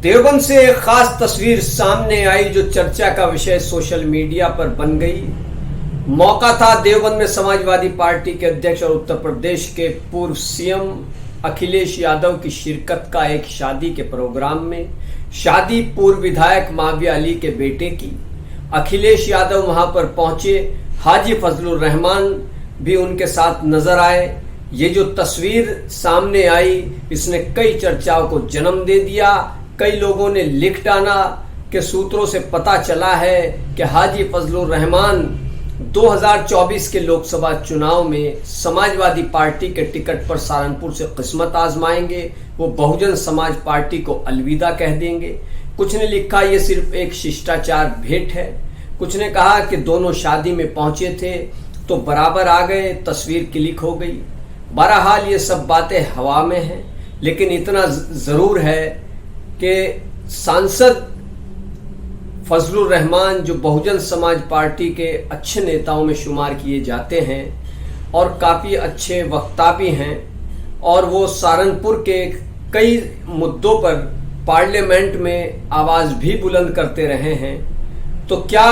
देवबंद से एक खास तस्वीर सामने आई जो चर्चा का विषय सोशल मीडिया पर बन गई। मौका था देवबंद में समाजवादी पार्टी के अध्यक्ष और उत्तर प्रदेश के पूर्व सीएम अखिलेश यादव की शिरकत का एक शादी के प्रोग्राम में। शादी पूर्व विधायक माविया अली के बेटे की। अखिलेश यादव वहां पर पहुंचे, हाजी फजलुर रहमान भी उनके साथ नजर आए। ये जो तस्वीर सामने आई इसने कई चर्चाओं को जन्म दे दिया। कई लोगों ने लिख डाला कि सूत्रों से पता चला है कि हाजी फजलुर रहमान 2024 के लोकसभा चुनाव में समाजवादी पार्टी के टिकट पर सहारनपुर से किस्मत आजमाएंगे। वो बहुजन समाज पार्टी को अलविदा कह देंगे। कुछ ने लिखा ये सिर्फ एक शिष्टाचार भेंट है। कुछ ने कहा कि दोनों शादी में पहुंचे थे तो बराबर आ गए, तस्वीर क्लिक हो गई। बहरहाल ये सब बातें हवा में हैं, लेकिन इतना जरूर है कि सांसद फजलुर रहमान जो बहुजन समाज पार्टी के अच्छे नेताओं में शुमार किए जाते हैं और काफ़ी अच्छे वक्ता भी हैं, और वो सहारनपुर के कई मुद्दों पर पार्लियामेंट में आवाज़ भी बुलंद करते रहे हैं, तो क्या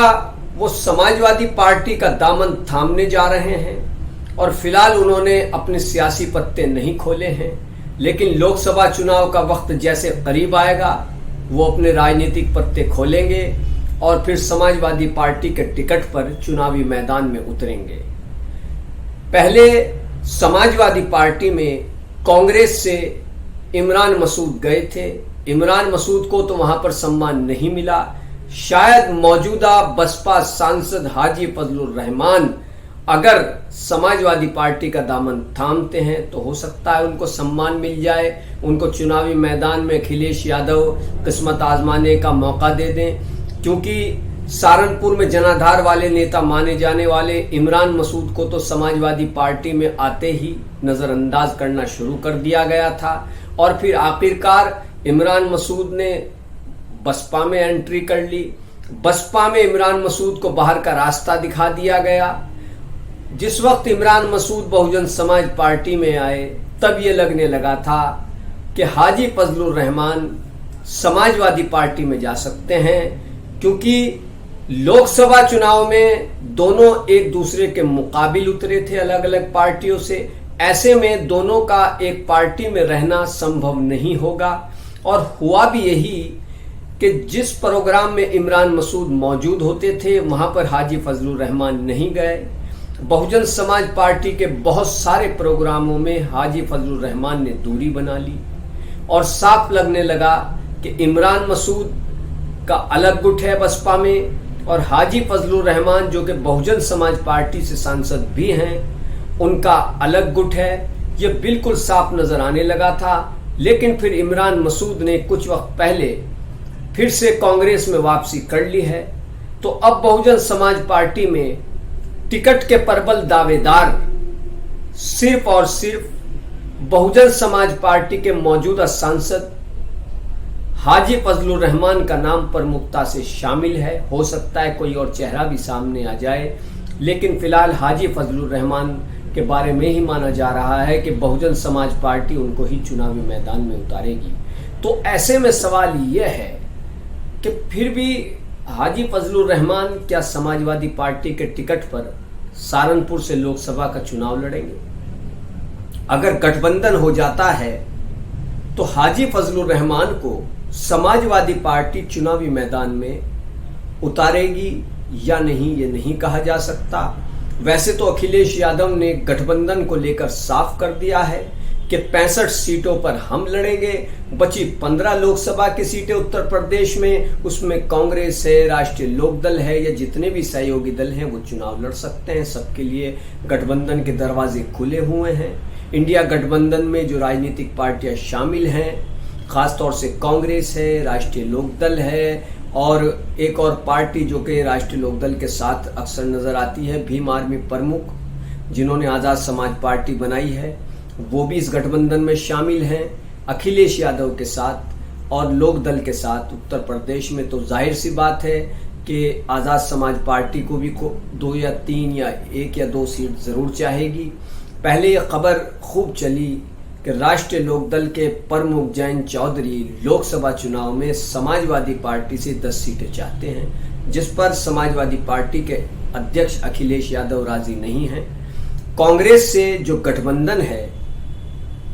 वो समाजवादी पार्टी का दामन थामने जा रहे हैं? और फिलहाल उन्होंने अपने सियासी पत्ते नहीं खोले हैं, लेकिन लोकसभा चुनाव का वक्त जैसे करीब आएगा वो अपने राजनीतिक पत्ते खोलेंगे और फिर समाजवादी पार्टी के टिकट पर चुनावी मैदान में उतरेंगे। पहले समाजवादी पार्टी में कांग्रेस से इमरान मसूद गए थे। इमरान मसूद को तो वहां पर सम्मान नहीं मिला। शायद मौजूदा बसपा सांसद हाजी फजलुर रहमान अगर समाजवादी पार्टी का दामन थामते हैं तो हो सकता है उनको सम्मान मिल जाए, उनको चुनावी मैदान में अखिलेश यादव किस्मत आजमाने का मौका दे दें, क्योंकि सहारनपुर में जनाधार वाले नेता माने जाने वाले इमरान मसूद को तो समाजवादी पार्टी में आते ही नजरअंदाज करना शुरू कर दिया गया था, और फिर आखिरकार इमरान मसूद ने बसपा में एंट्री कर ली। बसपा में इमरान मसूद को बाहर का रास्ता दिखा दिया गया। जिस वक्त इमरान मसूद बहुजन समाज पार्टी में आए तब ये लगने लगा था कि हाजी फजलुर रहमान समाजवादी पार्टी में जा सकते हैं, क्योंकि लोकसभा चुनाव में दोनों एक दूसरे के मुकाबिल उतरे थे अलग अलग पार्टियों से। ऐसे में दोनों का एक पार्टी में रहना संभव नहीं होगा, और हुआ भी यही कि जिस प्रोग्राम में इमरान मसूद मौजूद होते थे वहां पर हाजी फजलुर रहमान नहीं गए। बहुजन समाज पार्टी के बहुत सारे प्रोग्रामों में हाजी फजलुर रहमान ने दूरी बना ली, और साफ लगने लगा कि इमरान मसूद का अलग गुट है बसपा में, और हाजी फजलुर रहमान जो कि बहुजन समाज पार्टी से सांसद भी हैं उनका अलग गुट है। ये बिल्कुल साफ नजर आने लगा था। लेकिन फिर इमरान मसूद ने कुछ वक्त पहले फिर से कांग्रेस में वापसी कर ली है, तो अब बहुजन समाज पार्टी में टिकट के प्रबल दावेदार सिर्फ और सिर्फ बहुजन समाज पार्टी के मौजूदा सांसद हाजी फजलुर रहमान का नाम प्रमुखता से शामिल है। हो सकता है कोई और चेहरा भी सामने आ जाए, लेकिन फिलहाल हाजी फजलुर रहमान के बारे में ही माना जा रहा है कि बहुजन समाज पार्टी उनको ही चुनावी मैदान में उतारेगी। तो ऐसे में सवाल यह है कि फिर भी हाजी फजलुर रहमान क्या समाजवादी पार्टी के टिकट पर सहारनपुर से लोकसभा का चुनाव लड़ेंगे? अगर गठबंधन हो जाता है तो हाजी फजलुर रहमान को समाजवादी पार्टी चुनावी मैदान में उतारेगी या नहीं, ये नहीं कहा जा सकता। वैसे तो अखिलेश यादव ने गठबंधन को लेकर साफ कर दिया है कि 65 सीटों पर हम लड़ेंगे। बची 15 लोकसभा की सीटें उत्तर प्रदेश में, उसमें कांग्रेस है, राष्ट्रीय लोकदल है, या जितने भी सहयोगी दल हैं वो चुनाव लड़ सकते हैं। सबके लिए गठबंधन के दरवाजे खुले हुए हैं। इंडिया गठबंधन में जो राजनीतिक पार्टियां शामिल हैं, खासतौर से कांग्रेस है, राष्ट्रीय लोकदल है, और एक और पार्टी जो कि राष्ट्रीय लोकदल के साथ अक्सर नजर आती है, भीम आर्मी प्रमुख जिन्होंने आज़ाद समाज पार्टी बनाई है, वो भी इस गठबंधन में शामिल हैं अखिलेश यादव के साथ और लोकदल के साथ। उत्तर प्रदेश में तो जाहिर सी बात है कि आज़ाद समाज पार्टी को भी 2 या 3 या 1 या 2 सीट ज़रूर चाहेगी। पहले ये खबर खूब चली कि राष्ट्रीय लोकदल के प्रमुख जयंत चौधरी लोकसभा चुनाव में समाजवादी पार्टी से 10 सीटें चाहते हैं, जिस पर समाजवादी पार्टी के अध्यक्ष अखिलेश यादव राजी नहीं हैं। कांग्रेस से जो गठबंधन है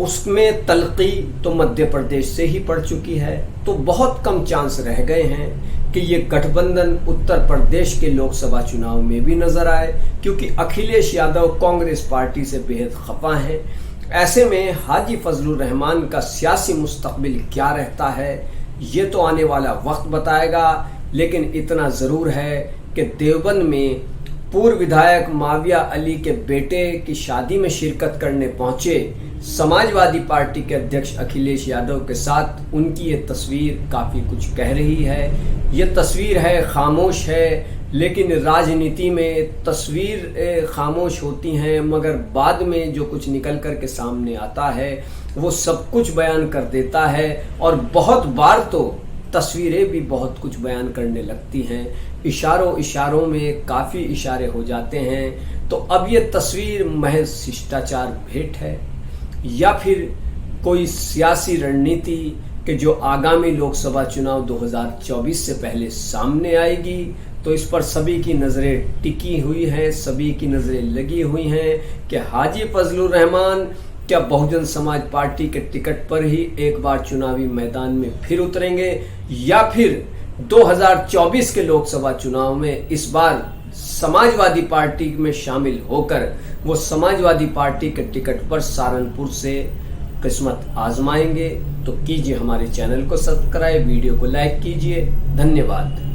उसमें तलखी तो मध्य प्रदेश से ही पड़ चुकी है, तो बहुत कम चांस रह गए हैं कि ये गठबंधन उत्तर प्रदेश के लोकसभा चुनाव में भी नजर आए, क्योंकि अखिलेश यादव कांग्रेस पार्टी से बेहद खफा हैं। ऐसे में हाजी फजलुर रहमान का सियासी मुस्तकबिल क्या रहता है ये तो आने वाला वक्त बताएगा, लेकिन इतना जरूर है कि देवबंद में पूर्व विधायक माविया अली के बेटे की शादी में शिरकत करने पहुंचे समाजवादी पार्टी के अध्यक्ष अखिलेश यादव के साथ उनकी ये तस्वीर काफी कुछ कह रही है। ये तस्वीर है, खामोश है, लेकिन राजनीति में तस्वीर खामोश होती हैं, मगर बाद में जो कुछ निकल कर के सामने आता है वो सब कुछ बयान कर देता है। और बहुत बार तो तस्वीरें भी बहुत कुछ बयान करने लगती हैं, इशारों में काफ़ी इशारे हो जाते हैं। तो अब ये तस्वीर महज शिष्टाचार भेंट है या फिर कोई सियासी रणनीति कि जो आगामी लोकसभा चुनाव 2024 से पहले सामने आएगी, तो इस पर सभी की नज़रें टिकी हुई हैं, सभी की नज़रें लगी हुई हैं कि हाजी फजलुर रहमान क्या बहुजन समाज पार्टी के टिकट पर ही एक बार चुनावी मैदान में फिर उतरेंगे, या फिर 2024 के लोकसभा चुनाव में इस बार समाजवादी पार्टी में शामिल होकर वो समाजवादी पार्टी के टिकट पर सहारनपुर से किस्मत आजमाएंगे। तो कीजिए हमारे चैनल को सब्सक्राइब, वीडियो को लाइक कीजिए। धन्यवाद।